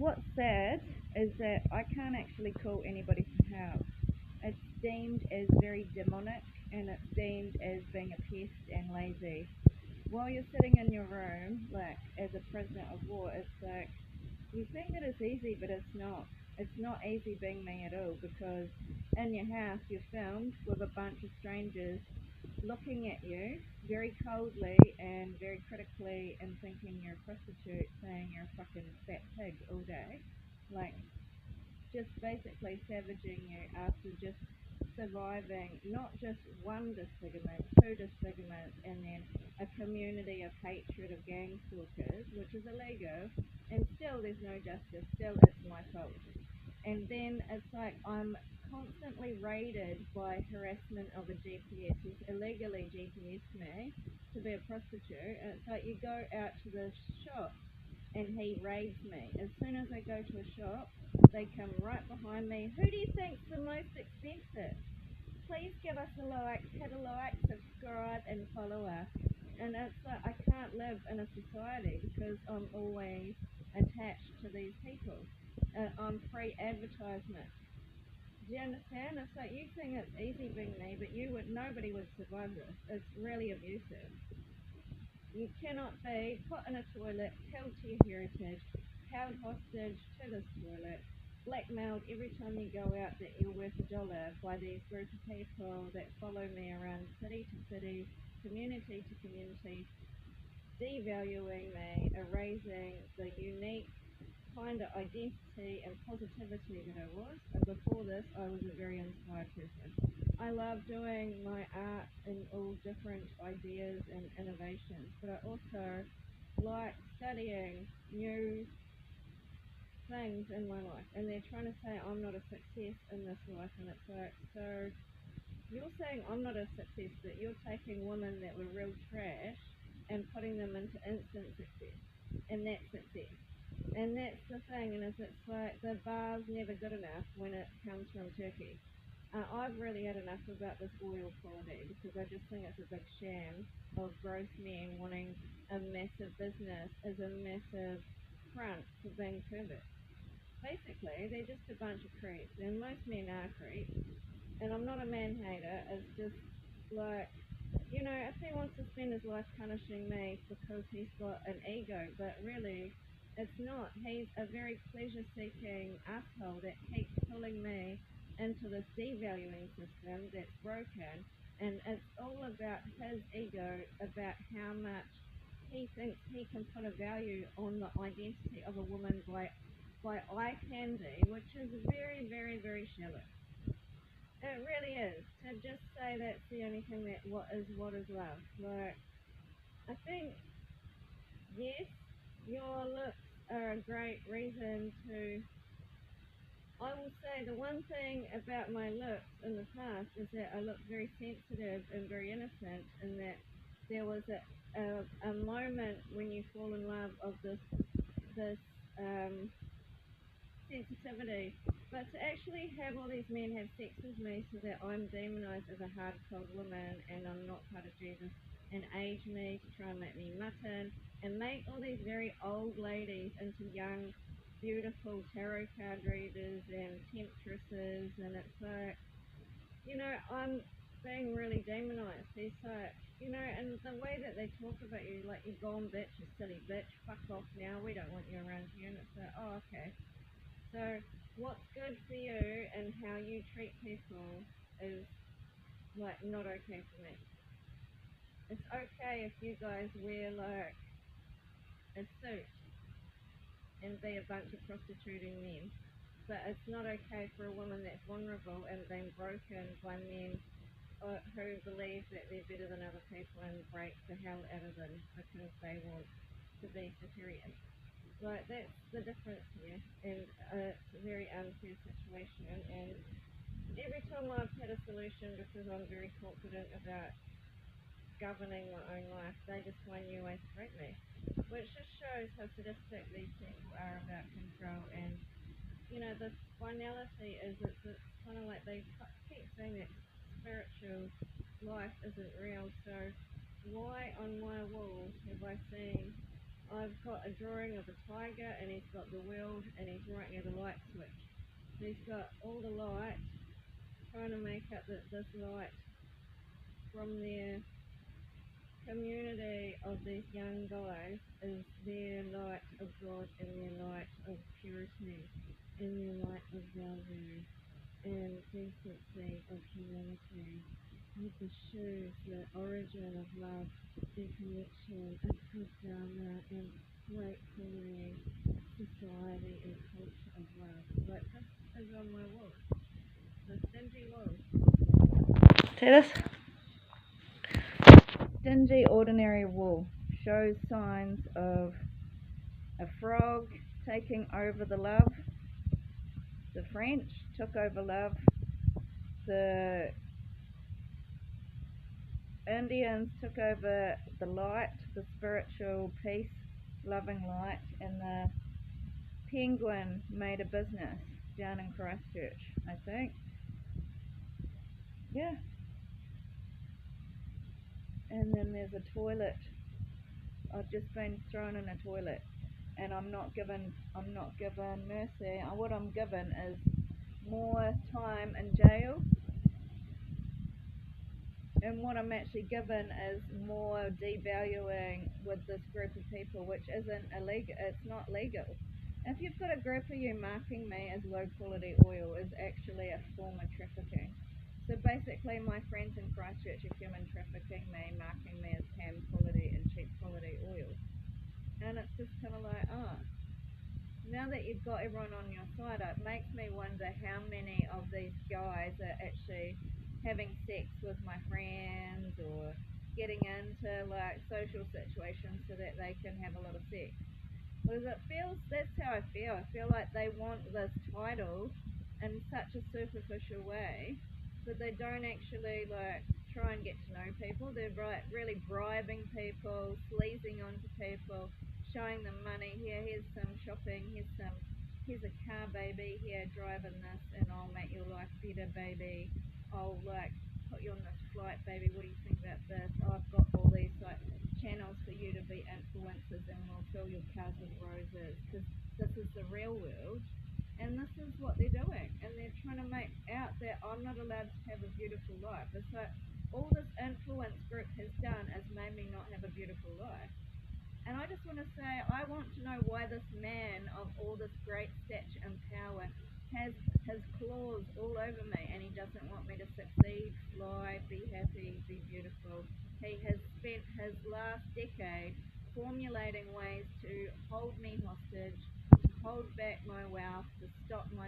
what's sad is that I can't actually call anybody for help. It's deemed as very demonic and it's deemed as being a pest and lazy. While you're sitting in your room, like as a prisoner of war, it's like you think that it's easy, but it's not. It's not easy being me at all because in your house you're filmed with a bunch of strangers looking at you very coldly and very critically and thinking you're a prostitute, saying you're a fucking fat pig all day. Like, just basically savaging you after just surviving not just one disfigurement, two disfigurements, and then a community of hatred of gang stalkers, which is illegal, and still there's no justice, still it's my fault. And then it's like I'm constantly raided by harassment of a GPS. He's illegally GPS me to be a prostitute, and it's like you go out to the shop and he raids me. As soon as I go to a shop, they come right behind me. Who do you think's the most expensive? Please give us a like, hit a like, subscribe, and follow us. And it's like I can't live in a society because I'm always attached to these people. I'm free advertisement. Do you understand? It's like you think it's easy being me, but nobody would survive this. It's really abusive. You cannot be put in a toilet, held to your heritage, held hostage to this toilet, blackmailed every time you go out that you're worth $1 by these group of people that follow me around city to city, community to community, devaluing me, erasing the unique kind of identity and positivity that I was. And before this, I was a very inspired person. I love doing my art and all different ideas and innovations, but I also like studying new things in my life. And they're trying to say I'm not a success in this life, and it's like, so you're saying I'm not a success, but you're taking women that were real trash and putting them into instant success, and that's success. And that's the thing, and it's like the bar's never good enough when it comes from Turkey. I've really had enough about this oil quality because I just think it's a big sham of gross men wanting a massive business as a massive front for being perverts. Basically, they're just a bunch of creeps, and most men are creeps. And I'm not a man hater, it's just like, if he wants to spend his life punishing me because he's got an ego, but really, it's not. He's a very pleasure-seeking asshole that keeps pulling me into this devaluing system that's broken, and it's all about his ego, about how much he thinks he can put a value on the identity of a woman by eye candy, which is very, very, very shallow. It really is. To just say that's the only thing that what is love. Like, I think, yes, your looks are a great reason to. I will say the one thing about my looks in the past is that I looked very sensitive and very innocent, and that there was a moment when you fall in love of this um, sensitivity. But to actually have all these men have sex with me so that I'm demonized as a hard cold woman and I'm not part of Jesus, and age me to try and make me mutton and make all these very old ladies into young, beautiful tarot card readers and temptresses, and it's like, I'm being really demonized. He's like, and the way that they talk about you, like, you're gone bitch, you silly bitch, fuck off now, we don't want you around here, and it's like, oh, okay. So what's good for you and how you treat people is like not okay for me. It's okay if you guys wear like a suit and be a bunch of prostituting men, but it's not okay for a woman that's vulnerable and being broken by men who believe that they're better than other people and break the hell out of them because they want to be superior. Like, that's the difference here, and it's a very unfair situation. And every time I've had a solution, because I'm very confident about governing my own life, they just find new ways to break me, which just shows how sadistic these people are about control. And the finality is it's kind of like they keep saying that spiritual life isn't real. So why on my walls have I seen I've got a drawing of a tiger, and he's got the wheel, and he's right near the light switch. He's got all the light, trying to make up that this light from their community of these young guys is their light of God and their light of purity and their light of value and decency of humanity. With the shoes, the origin of love, the connection, and Christiana, and gratefully society and culture of love. Like this is on my wall. The stingy wall. See this? Dingy ordinary wool shows signs of a frog taking over the love. The French took over love. The Indians took over the light, the spiritual peace, loving light, and the penguin made a business down in Christchurch, I think. Yeah. And then there's a toilet. I've just been thrown in a toilet, and I'm not given mercy. What I'm given is more time in jail, and what I'm actually given is more devaluing with this group of people, which isn't illegal. It's not legal. If you've got a group of you marking me as low quality oil, is actually a form of trafficking. So basically, my friends in Christchurch are human trafficking me, marking me as ham quality and cheap quality oil. And it's just kind of like, now that you've got everyone on your side, it makes me wonder how many of these guys are actually having sex with my friends or getting into like social situations so that they can have a lot of sex. Because that's how I feel. I feel like they want this title in such a superficial way that they don't actually like try and get to know people. They're really bribing people, sleazing onto people, showing them money. Here's some shopping, here's a car, baby, here, driving this, and I'll make your life better, baby. I'll like put you on this flight, baby. What do you think about this? I've got all these like channels for you to be influencers, and we'll fill your cars with roses, because this is the real world, and this is what they're doing, and they're trying to make out that I'm not allowed to have a beautiful life. It's like all this influence group has done is made me not have a beautiful life. And I just want to say, I want to know why this man of all this great stature and power has his claws all over me, and he doesn't want me to succeed, fly, be happy, be beautiful. He has spent his last decade formulating ways to hold me hostage, to hold back my wealth, to stop my